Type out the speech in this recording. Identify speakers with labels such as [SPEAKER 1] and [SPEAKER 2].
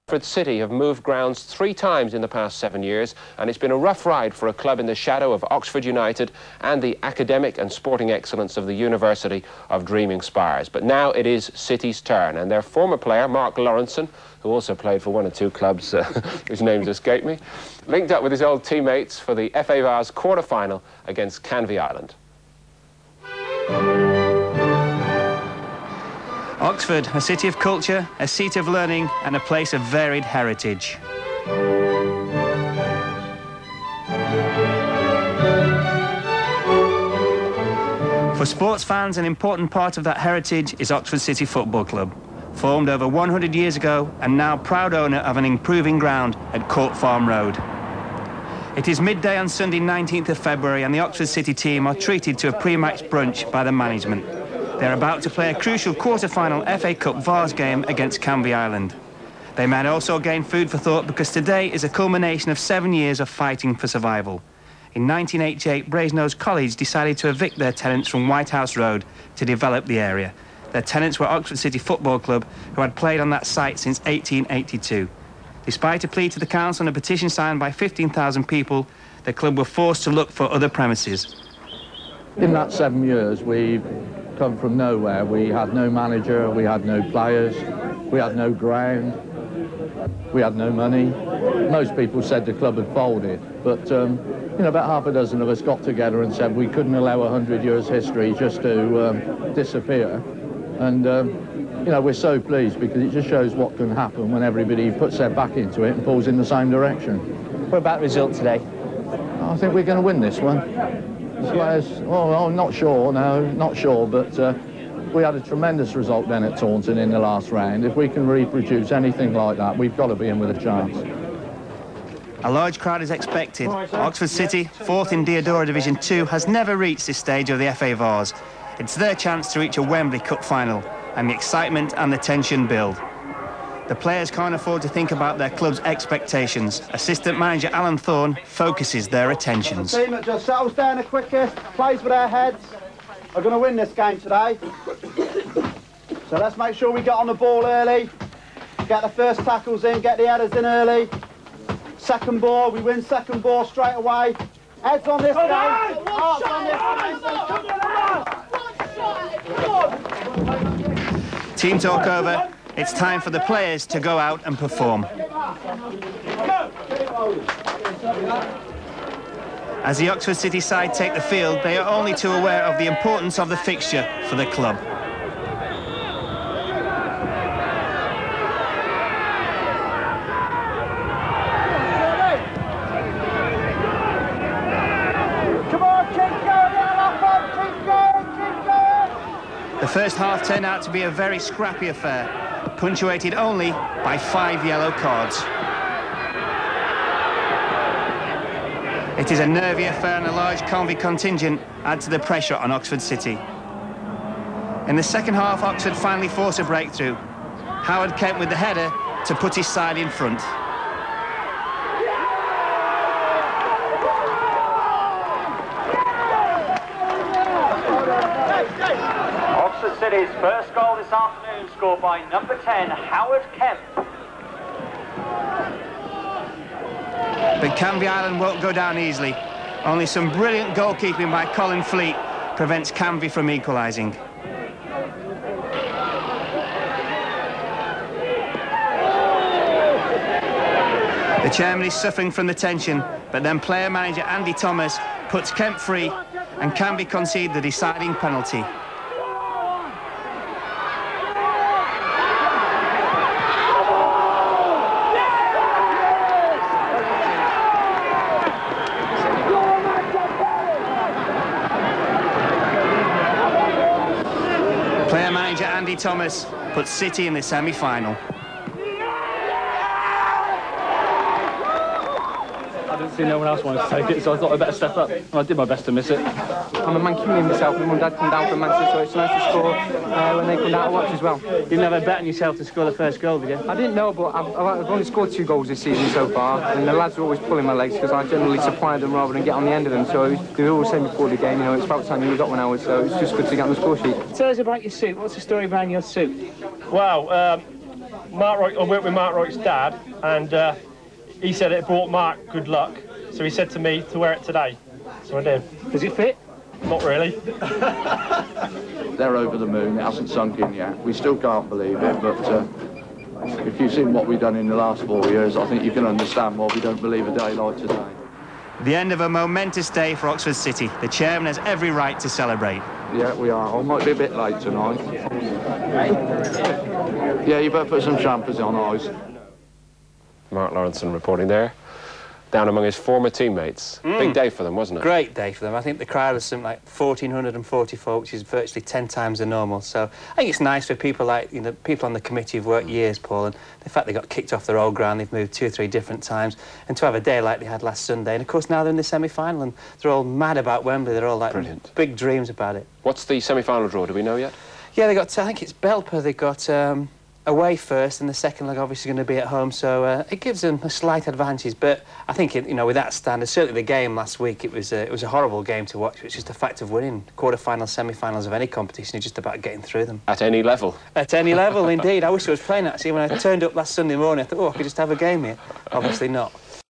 [SPEAKER 1] Oxford City have moved grounds 3 times in the past 7 years, and it's been a rough ride for a club in the shadow of Oxford United and the academic and sporting excellence of the University of Dreaming Spires. But now it is City's turn, and their former player, Mark Lawrenson, who also played for 1 or 2 clubs whose names escape me, linked up with his old teammates for the Fa Vase quarter-final against Canvey Island.
[SPEAKER 2] Oxford, a city of culture, a seat of learning and a place of varied heritage. For sports fans, an important part of that heritage is Oxford City Football Club, formed over 100 years ago and now proud owner of an improving ground at Court Farm Road. It is midday on Sunday 19th of February and the Oxford City team are treated to a pre-match brunch by the management. They're about to play a crucial quarter-final FA Cup Vase game against Canvey Island. They might also gain food for thought because today is a culmination of 7 years of fighting for survival. In 1988, Brasenose College decided to evict their tenants from White House Road to develop the area. Their tenants were Oxford City Football Club, who had played on that site since 1882. Despite a plea to the council and a petition signed by 15,000 people, the club were forced to look for other premises.
[SPEAKER 3] In that 7 years, we've come from nowhere. We had no manager, we had no players, we had no ground, we had no money. Most people said the club had folded, but you know, about half a dozen of us got together and said we couldn't allow 100 years history just to disappear. And you know, we're so pleased because it just shows what can happen when everybody puts their back into it and pulls in the same direction.
[SPEAKER 2] What about the result today?
[SPEAKER 3] I think we're going to win this one. Oh, I'm not sure, no, not sure, but we had a tremendous result then at Taunton in the last round. If we can reproduce anything like that, we've got to be in with a chance.
[SPEAKER 2] A large crowd is expected. Oxford City, 4th in Deodora Division 2, has never reached this stage of the FA Vase. It's their chance to reach a Wembley Cup final, and the excitement and the tension build. The players can't afford to think about their club's expectations. Assistant manager Alan Thorne focuses their attentions.
[SPEAKER 4] The team that just settles down the quickest, plays with their heads, are going to win this game today. So let's make sure we get on the ball early, get the first tackles in, get the headers in early. Second ball, we win second ball straight away. Heads on this game, hearts on this game.
[SPEAKER 2] Team talk over. It's time for the players to go out and perform. As the Oxford City side take the field, they are only too aware of the importance of the fixture for the club. The first half turned out to be a very scrappy affair, punctuated only by 5 yellow cards. It is a nervy affair and a large Canvey contingent add to the pressure on Oxford City. In the second half, Oxford finally forced a breakthrough. Howard KEMP with the header to put his side in front.
[SPEAKER 5] Oxford City's first goal this afternoon scored by number 10, Howard KEMP.
[SPEAKER 2] But Canvey Island won't go down easily. Only some brilliant goalkeeping by Colin prevents Canvey from equalising. The chairman is suffering from the tension, but then player manager Andy Thomas puts KEMP free and Canvey concede the deciding penalty. Player manager Andy Thomas puts City in the semi-final.
[SPEAKER 6] I didn't see no one else wanted to take it, so I thought I'd better step up. I did my best to miss it.
[SPEAKER 7] I'm a Man Community myself. My mum and dad come down from Manchester, so it's nice to score when they come down to watch as well.
[SPEAKER 6] You never bet on yourself to score the first goal, did you?
[SPEAKER 7] I didn't know, but I've only scored 2 goals this season so far, and the lads are always pulling my legs because I generally supply them rather than get on the end of them. So they always say before the game, you know, it's about time you got 1 hour, so it's just good to get on the score sheet.
[SPEAKER 6] Tell us about your suit. What's the story behind your suit? Well,
[SPEAKER 8] I worked with Mark Wright's dad, and he said it brought Mark good luck. So he said to me to wear it today. So I did.
[SPEAKER 6] Does it fit?
[SPEAKER 8] Not really.
[SPEAKER 3] They're over the moon. It hasn't sunk in yet. We still can't believe it, but if you've seen what we've done in the last 4 years, I think you can understand why we don't believe a day like today.
[SPEAKER 2] The end of a momentous day for Oxford City. The chairman has every right to celebrate.
[SPEAKER 3] Yeah, we are. I might be a bit late tonight. Yeah, you better put some champers on ice.
[SPEAKER 1] Mark Lawrenson reporting there. Down among his former teammates. Big day for them, wasn't it?
[SPEAKER 2] Great day for them. I think the crowd was something like 1,444, which is virtually 10 times the normal. So I think it's nice for people like, you know, people on the committee who've worked years, Paul, and the fact they got kicked off their old ground, they've moved 2 or 3 different times, and to have a day like they had last Sunday. And of course now they're in the semi-final and they're all mad about Wembley. They're all like
[SPEAKER 1] brilliant.
[SPEAKER 2] Big dreams about it.
[SPEAKER 1] What's the semi-final draw? Do we know yet?
[SPEAKER 2] Yeah, they got, I think it's Belper. They got away first, and the second leg obviously going to be at home, so it gives them a slight advantage. But I think, you know, with that standard, certainly the game last week, it was a horrible game to watch. It's just the fact of winning quarter-finals, semi-finals of any competition is just about getting through them.
[SPEAKER 1] At any level? At
[SPEAKER 2] any level, indeed. I wish I was playing, actually. When I turned up last Sunday morning, I thought, oh, I could just have a game here. Obviously not.